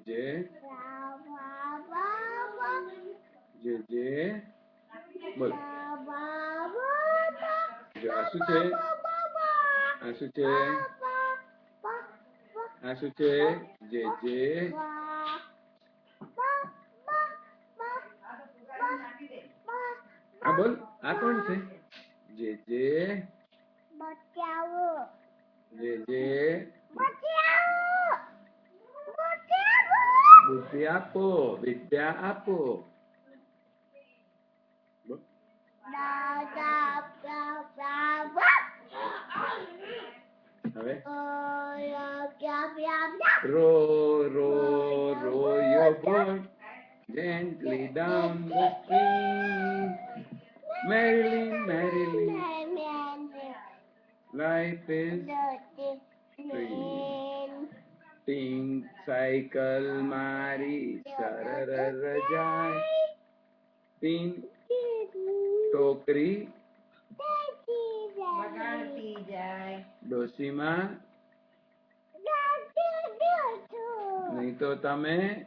જે જે બોલ જો આ શું છે આ શું છે આ શું છે જે આ બોલ આ કોણ છે જે બુદ્ધિ આપો વિદ્યા આપો હવે row your boat gently down the stream. Merrily, life is sweet. Pink cycle મારી સરર જાય. Pink ટોકરી ડોશીમાં નહીં તો તમે